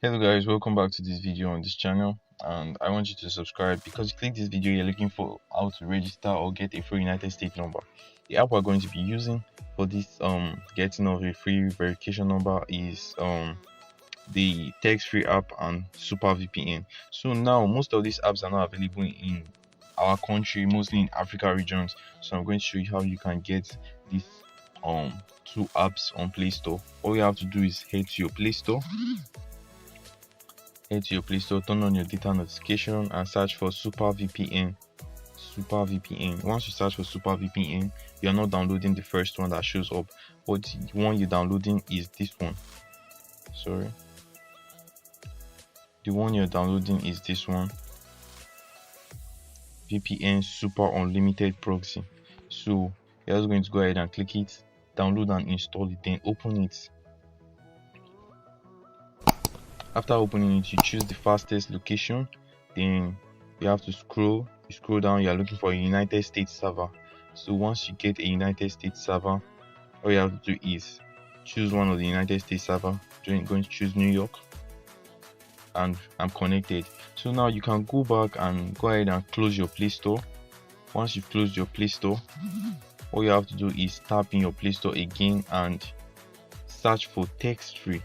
Hello guys, welcome back to this video on this channel, and I want you to subscribe because you click this video you're looking for how to register or get a free United States number. The app we're going to be using for this getting of a free verification number is the text free app and Super VPN. So now most of these apps are not available in our country, mostly in Africa regions. So I'm going to show you how you can get these two apps on Play Store. All you have to do is head to your Play Store. Head to your Play Store, turn on your data notification and search for Super VPN. Super VPN. Once you search for Super VPN, you're not downloading the first one that shows up, but the one you're downloading is this one. Sorry. The one you're downloading is this one. VPN Super Unlimited Proxy. So you're just going to go ahead and click it, download and install it, then open it. After opening it, you choose the fastest location, then you have to scroll down. You are looking for a United States server. So once you get a United States server, all you have to do is choose one of the United States server. I'm going to choose New York, and I'm connected. So now you can go back and go ahead and close your Play Store. Once you've closed your Play Store, all you have to do is tap in your Play Store again and search for text free.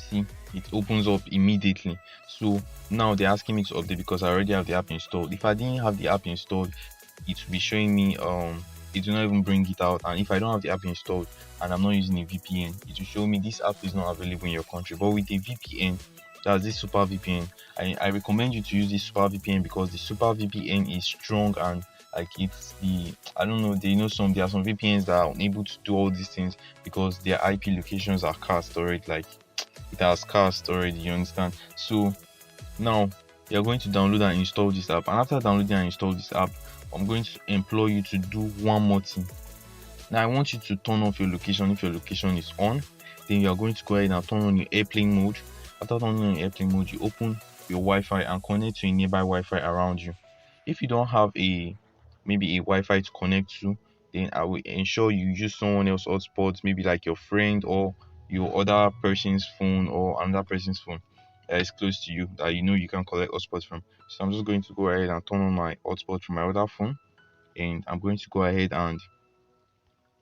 See, it opens up immediately. So now they're asking me to update because I already have the app installed. If I didn't have the app installed, it will be showing me it will not even bring it out. And if I don't have the app installed and I'm not using a VPN, it will show me this app is not available in your country. But with a VPN, that's this Super VPN, I recommend you to use this Super VPN because the Super VPN is strong and like it's the I don't know, there are some VPNs that are unable to do all these things because their IP locations are cast already, like it has cast already, you understand? So now you're going to download and install this app, and after downloading and install this app, I'm going to implore you to do one more thing. Now I want you to turn off your location. If your location is on, then you are going to go ahead and turn on your airplane mode. After turning on your airplane mode, you open your Wi-Fi and connect to a nearby Wi-Fi around you. If you don't have maybe a Wi-Fi to connect to, then I will ensure you use someone else's hotspot, maybe like your friend or your other person's phone or another person's phone that is close to you that you know you can collect hotspots from. So I'm just going to go ahead and turn on my hotspot from my other phone, and I'm going to go ahead and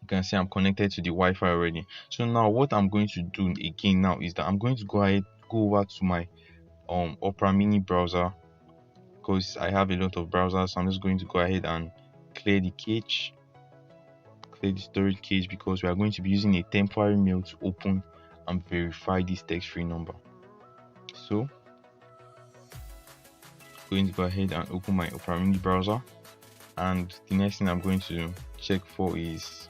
you can see I'm connected to the Wi-Fi already. So now what I'm going to do again now is that I'm going to go over to my Opera Mini browser because I have a lot of browsers. So I'm just going to go ahead and clear the storage cache because we are going to be using a temporary mail to open and verify this text-free number. So I'm going to go ahead and open my Opera Mini browser, and the next thing I'm going to check for is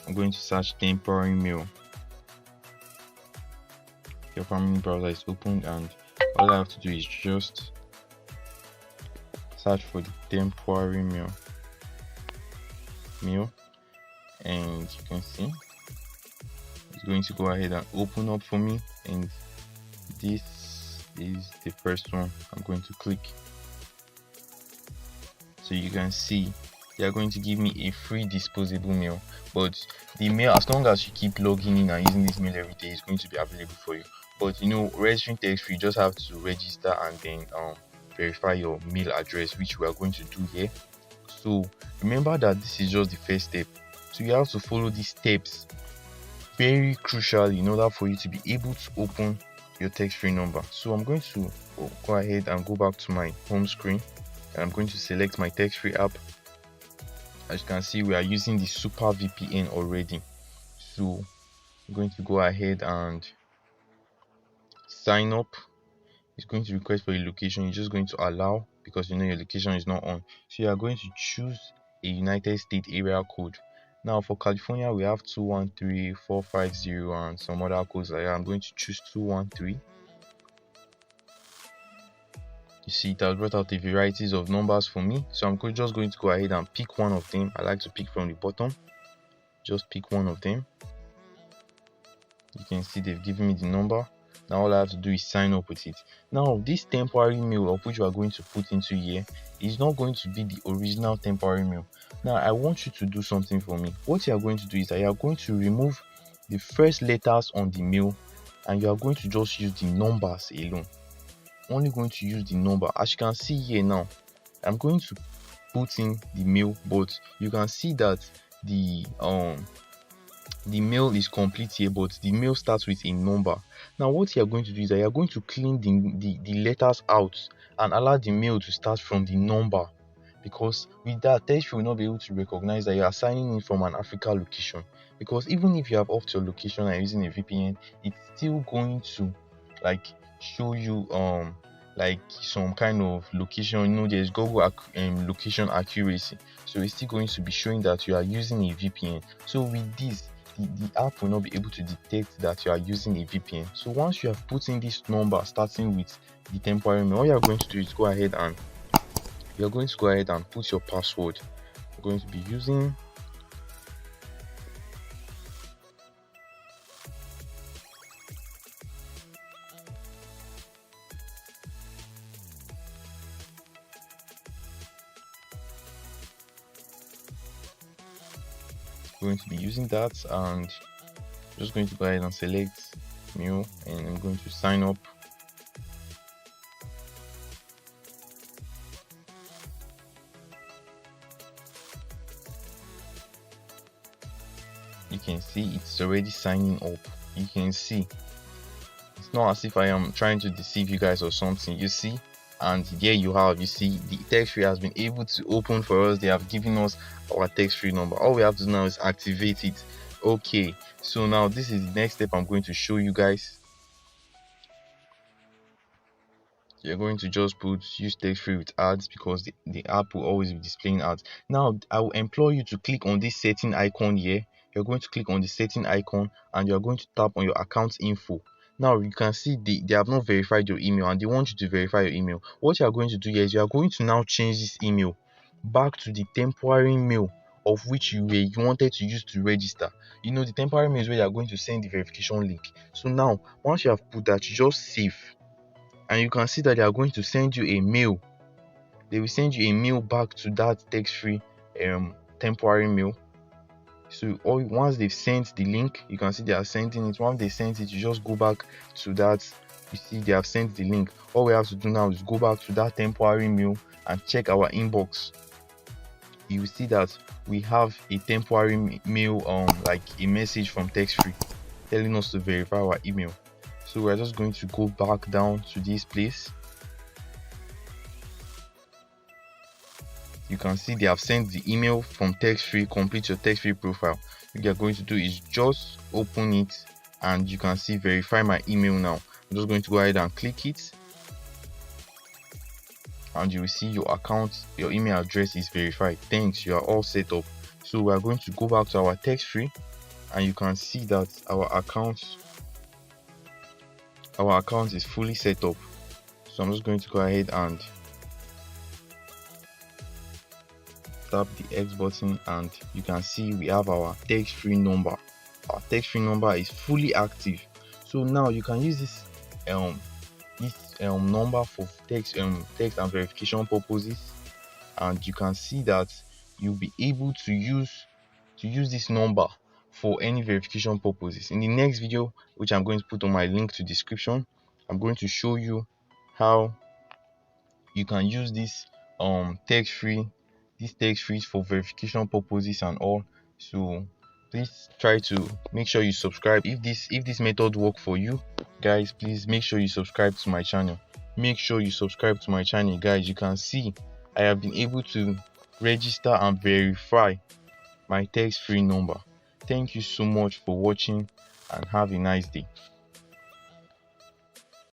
I'm going to search temporary mail. Your Opera Mini browser is opened, and all I have to do is just search for the temporary mail, and you can see it's going to go ahead and open up for me, and this is the first one I'm going to click. So you can see they are going to give me a free disposable mail, but the mail, as long as you keep logging in and using this mail every day, is going to be available for you. But you know, registering text free, you just have to register and then verify your mail address, which we are going to do here. So remember that this is just the first step, so you have to follow these steps very crucial in order for you to be able to open your text-free number. So I'm going to go ahead and go back to my home screen, and I'm going to select my text-free app. As you can see, we are using the Super VPN already. So I'm going to go ahead and sign up. It's going to request for your location. You're just going to allow because you know your location is not on. So you are going to choose a United States area code. Now for California, we have 213450 and some other codes like that. I'm going to choose 213. You see, it has brought out the varieties of numbers for me, so I'm just going to go ahead and pick one of them. I like to pick from the bottom. Just pick one of them. You can see they've given me the number. Now all I have to do is sign up with it. Now this temporary mail of which we are going to put into here is not going to be the original temporary mail. Now I want you to do something for me. What you are going to do is that you are going to remove the first letters on the mail, and you are going to just use the numbers alone. Only going to use the number. As you can see here now, I'm going to put in the mail, but you can see that the mail is complete here, but the mail starts with a number. Now what you are going to do is that you are going to clean the letters out and allow the mail to start from the number, because with that, Text will not be able to recognize that you are signing in from an Africa location. Because even if you have off your location and using a VPN, it's still going to like show you like some kind of location. You know, there's Google location accuracy, so it's still going to be showing that you are using a VPN. So with this, the app will not be able to detect that you are using a VPN. So once you have put in this number starting with the temporary mail, all you are going to do is go ahead and put your password. You're going to be using that, and just going to go ahead and select new, and I'm going to sign up. You can see it's already signing up. You can see it's not as if I am trying to deceive you guys or something. You see, and there you have, you see the text-free has been able to open for us. They have given us our text-free number. All we have to do now is activate it. Okay, so now this is the next step I'm going to show you guys. You're going to just put use text-free with ads, because the app will always be displaying ads. Now I will implore you to click on this setting icon here. You're going to click on the setting icon, and you're going to tap on your account info. Now you can see they have not verified your email, and they want you to verify your email. What you are going to do here is you are going to now change this email back to the temporary mail of which you wanted to use to register. You know, the temporary mail is where you are going to send the verification link. So now once you have put that, you just save, and you can see that they are going to send you a mail. They will send you a mail back to that text-free temporary mail. So once they've sent the link, you can see they are sending it. Once they sent it, you just go back to that. You see they have sent the link. All we have to do now is go back to that temporary mail and check our inbox. You will see that we have a temporary mail, like a message from text-free telling us to verify our email. So we're just going to go back down to this place. You can see they have sent the email from text-free. Complete your text-free profile. What you're going to do is just open it, and you can see verify my email now. I'm just going to go ahead and click it, and you will see your account, your email address is verified. Thanks, you are all set up. So we are going to go back to our text-free, and you can see that our account is fully set up. So I'm just going to go ahead and tap the X button, and you can see we have our text-free number. Our text-free number is fully active. So now you can use this number for text and verification purposes, and you can see that you'll be able to use this number for any verification purposes. In the next video, which I'm going to put on my link to description, I'm going to show you how you can use this text-free for verification purposes and all. So please try to make sure you subscribe. If this method work for you guys, please make sure you subscribe to my channel. Make sure you subscribe to my channel, guys. You can see I have been able to register and verify my text-free number. Thank you so much for watching, and have a nice day.